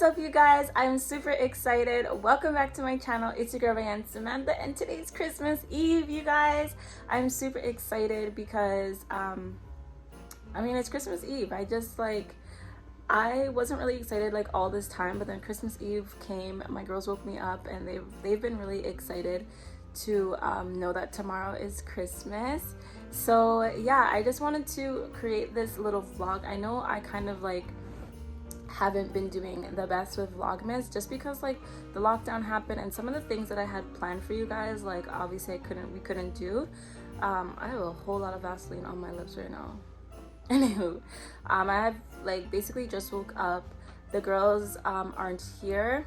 up, you guys? I'm super excited. Welcome back to my channel. It's your girl RAYANNE Samantha, and today's Christmas Eve, you guys. I'm super excited because it's Christmas Eve. I wasn't really excited like all this time, but then Christmas Eve came. My girls woke me up and they've been really excited to know that tomorrow is Christmas. So yeah, I just wanted to create this little vlog. I know I kind of like haven't been doing the best with Vlogmas just because like the lockdown happened, and some of the things that I had planned for you guys, like obviously we couldn't do. I have a whole lot of Vaseline on my lips right now. Anywho, I have like basically just woke up. The girls aren't here.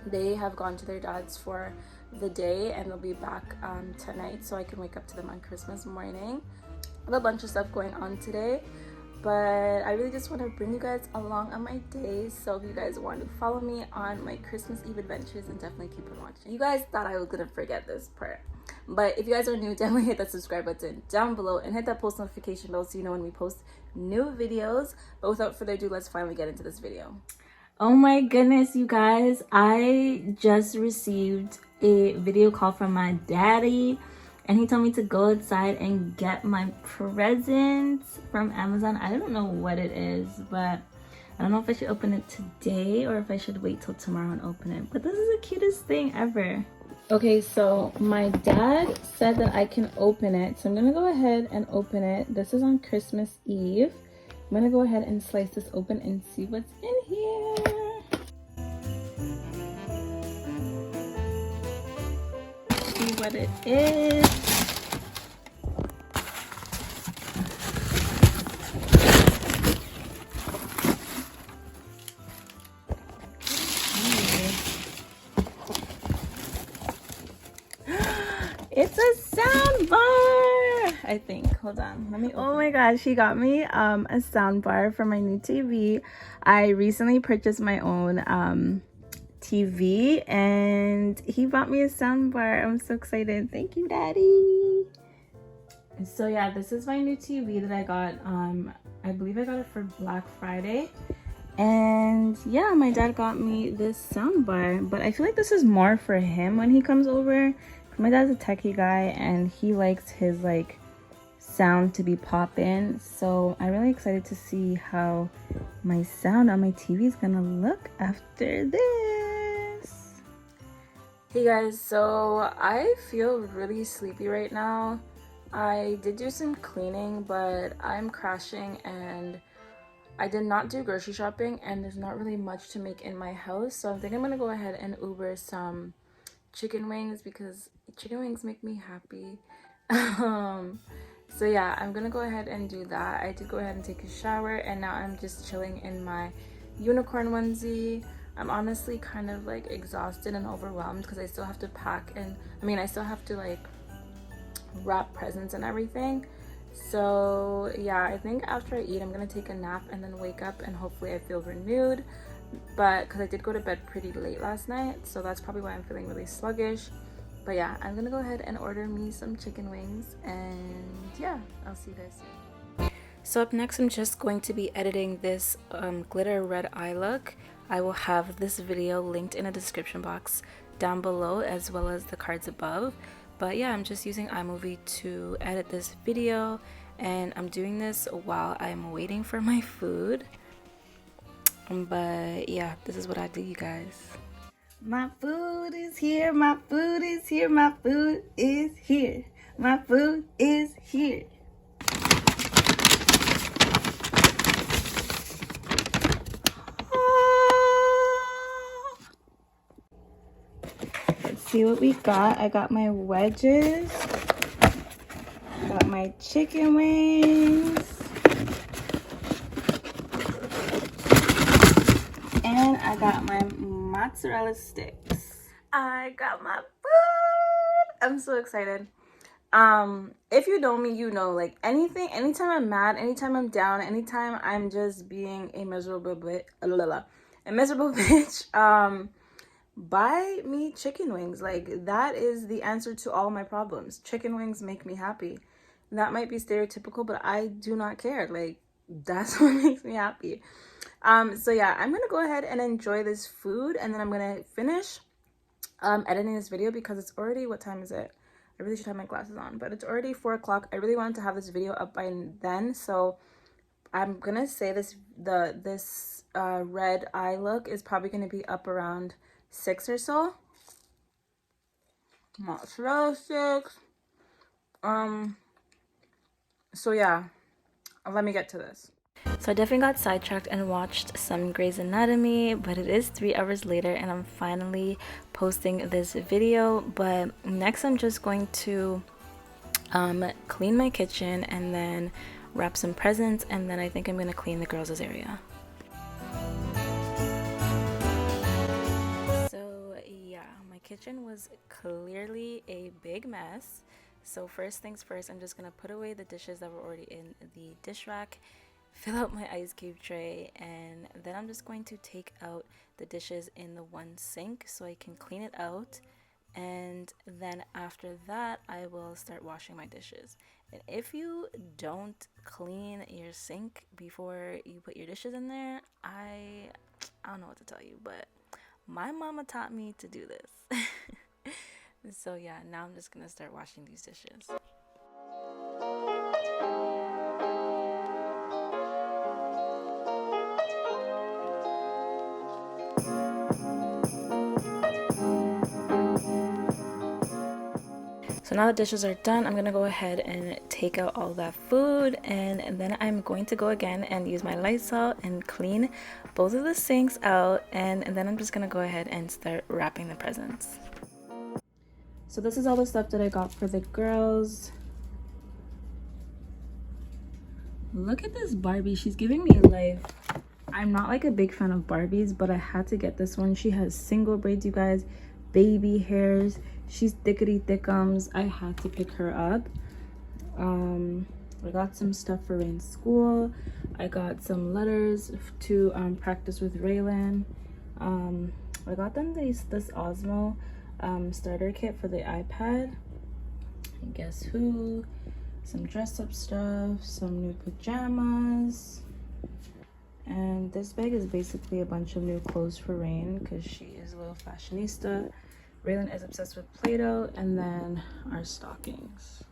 They have gone to their dad's for the day and they'll be back tonight, so I can wake up to them on Christmas morning. I have a bunch of stuff going on today, but I really just want to bring you guys along on my day. So if you guys want to follow me on my Christmas Eve adventures, then definitely keep on watching. You guys thought I was gonna forget this part, but if you guys are new, definitely hit that subscribe button down below and hit that post notification bell so you know when we post new videos. But without further ado, let's finally get into this video. Oh my goodness, you guys, I just received a video call from my daddy, and he told me to go outside and get my presents from Amazon. I don't know what it is, but I don't know if I should open it today or if I should wait till tomorrow and open it. But this is the cutest thing ever. Okay, so my dad said that I can open it, so I'm gonna go ahead and open it. This is on Christmas Eve. I'm gonna go ahead and slice this open and see what's in here. See what it is. It's a sound bar, I think. Hold on, let me. Oh my gosh, he got me a sound bar for my new TV. I recently purchased my own TV, and he bought me a sound bar. I'm so excited. Thank you, Daddy. So yeah, this is my new TV that I got. I believe I got it for Black Friday. And yeah, my dad got me this sound bar, but I feel like this is more for him when he comes over. My dad's a techie guy and he likes his like sound to be poppin', so I'm really excited to see how my sound on my TV is gonna look after this. Hey guys, so I feel really sleepy right now. I did do some cleaning, but I'm crashing and I did not do grocery shopping, and there's not really much to make in my house, so I think I'm gonna go ahead and Uber some chicken wings because chicken wings make me happy. So yeah, I'm gonna go ahead and do that. I did go ahead and take a shower, and now I'm just chilling in my unicorn onesie. I'm honestly kind of like exhausted and overwhelmed because I still have to pack, and I still have to like wrap presents and everything. So yeah, I think after I eat I'm gonna take a nap and then wake up and hopefully I feel renewed. But because I did go to bed pretty late last night, so that's probably why I'm feeling really sluggish. But yeah, I'm gonna go ahead and order me some chicken wings, and yeah, I'll see you guys soon. So up next, I'm just going to be editing this glitter red eye look. I will have this video linked in a description box down below as well as the cards above. But yeah, I'm just using iMovie to edit this video, and I'm doing this while I'm waiting for my food. But yeah, this is what I do, you guys. My food is here, my food is here, my food is here, my food is here. Let's see what we got. I got my wedges, got my chicken wings, and I got my mozzarella sticks. I got my food. I'm so excited. If you know me, you know, like anytime I'm mad, anytime I'm down, anytime I'm just being a miserable bitch, buy me chicken wings. Like, that is the answer to all my problems. Chicken wings make me happy. That might be stereotypical, but I do not care. Like, that's what makes me happy. So yeah, I'm gonna go ahead and enjoy this food, and then I'm gonna finish editing this video because it's already, what time is it? I really should have my glasses on, but it's already 4 o'clock. I really wanted to have this video up by then, so I'm gonna say this red eye look is probably gonna be up around 6 or so. Mozzarella sticks. So yeah, let me get to this. So I definitely got sidetracked and watched some Grey's Anatomy, but it is 3 hours later and I'm finally posting this video. But next I'm just going to clean my kitchen and then wrap some presents, and then I think I'm going to clean the girls' area. So yeah, my kitchen was clearly a big mess. So first things first, I'm just going to put away the dishes that were already in the dish rack, fill out my ice cube tray, and then I'm just going to take out the dishes in the one sink so I can clean it out. And then after that, I will start washing my dishes. And if you don't clean your sink before you put your dishes in there, I don't know what to tell you, but my mama taught me to do this. So yeah, now I'm just gonna start washing these dishes. So now the dishes are done, I'm gonna go ahead and take out all that food, and then I'm going to go again and use my Lysol and clean both of the sinks out, and then I'm just gonna go ahead and start wrapping the presents. So this is all the stuff that I got for the girls. Look at this Barbie, she's giving me life. I'm not like a big fan of Barbies, but I had to get this one. She has single braids, you guys, baby hairs. She's thickety thickums. I had to pick her up. I got some stuff for Rain's school. I got some letters to practice with Raylan. I got them this Osmo starter kit for the iPad. And guess who? Some dress up stuff, some new pajamas. And this bag is basically a bunch of new clothes for Rain because she is a little fashionista. Raylan is obsessed with Play-Doh, and then our stockings.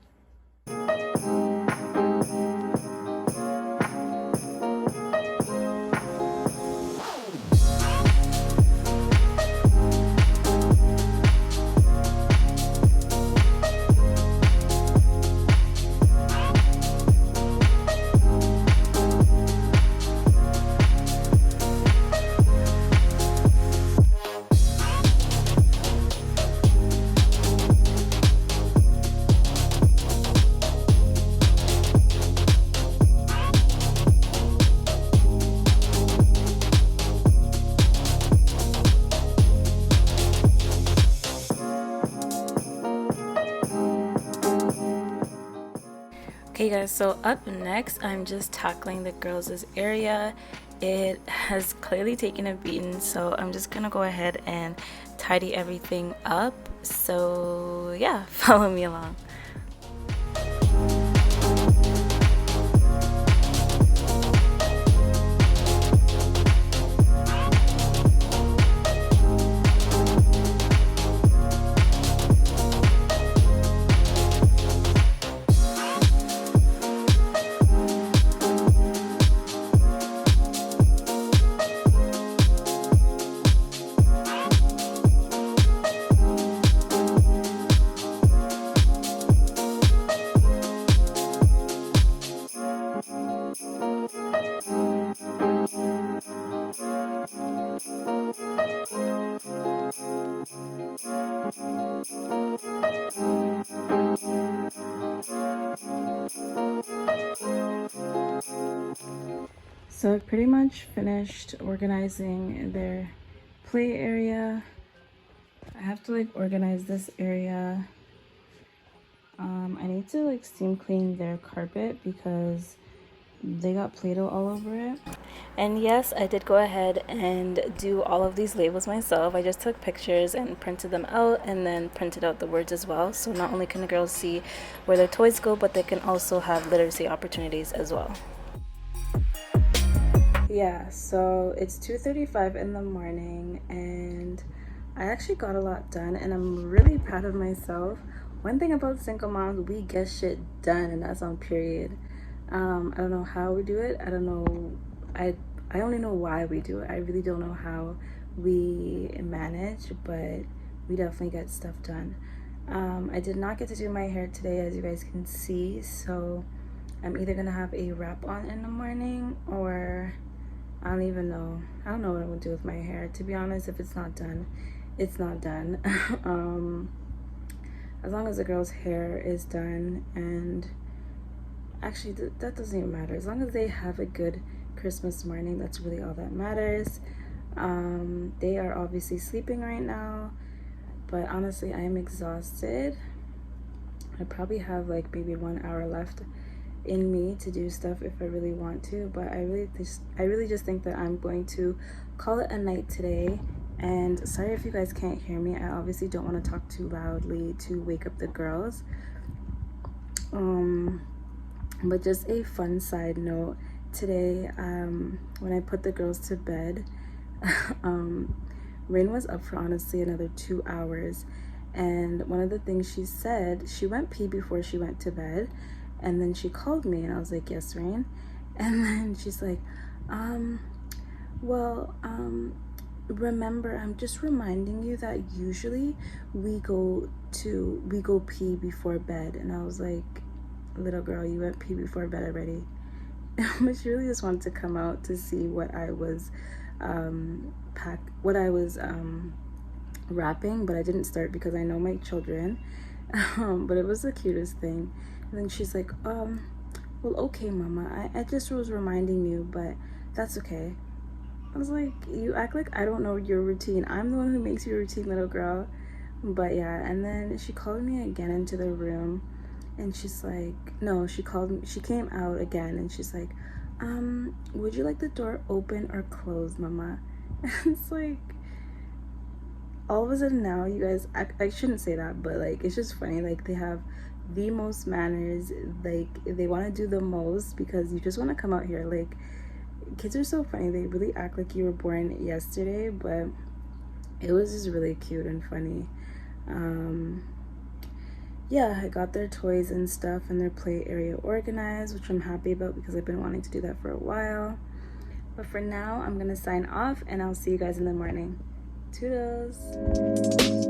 Okay guys, so up next I'm just tackling the girls' area. It has clearly taken a beating, so I'm just gonna go ahead and tidy everything up. So yeah, follow me along. So I pretty much finished organizing their play area. I have to like organize this area. I need to like steam clean their carpet because they got Play-Doh all over it. And yes, I did go ahead and do all of these labels myself. I just took pictures and printed them out and then printed out the words as well. So not only can the girls see where their toys go, but they can also have literacy opportunities as well. Yeah, so it's 2:35 in the morning and I actually got a lot done and I'm really proud of myself. One thing about single moms, we get shit done, and that's on period. I don't know how we do it. I don't know. I only know why we do it. I really don't know how we manage, but we definitely get stuff done. I did not get to do my hair today, as you guys can see, so I'm either gonna have a wrap on in the morning, or I don't even know. I don't know what I'm gonna do with my hair, to be honest. If it's not done, it's not done. As long as the girl's hair is done, and actually that doesn't even matter. As long as they have a good Christmas morning, that's really all that matters. They are obviously sleeping right now, but honestly I am exhausted. I probably have like maybe 1 hour left in me to do stuff if I really want to, but I really just think that I'm going to call it a night today. And sorry if you guys can't hear me. I obviously don't want to talk too loudly to wake up the girls. But just a fun side note, today when I put the girls to bed, Rain was up for honestly another 2 hours, and one of the things she said, she went pee before she went to bed, and then she called me and I was like, yes, Rain. And then she's like, remember, I'm just reminding you that usually we go pee before bed. And I was like, little girl, you went pee before bed already. But she really just wanted to come out to see what I was wrapping, but I didn't start because I know my children. But it was the cutest thing. And then she's like, well, okay, mama, I just was reminding you, but that's okay. I was like, you act like I don't know your routine. I'm the one who makes your routine, little girl. But yeah, and then she called me again into the room, and she's like, no, she came out again, and she's like, would you like the door open or closed, mama? And it's like, all of a sudden now, you guys, I shouldn't say that, but like, it's just funny. Like, they have the most manners. Like, they want to do the most because you just want to come out here. Like, kids are so funny. They really act like you were born yesterday, but it was just really cute and funny. Yeah, I got their toys and stuff and their play area organized, which I'm happy about because I've been wanting to do that for a while. But for now, I'm gonna sign off and I'll see you guys in the morning. Toodles.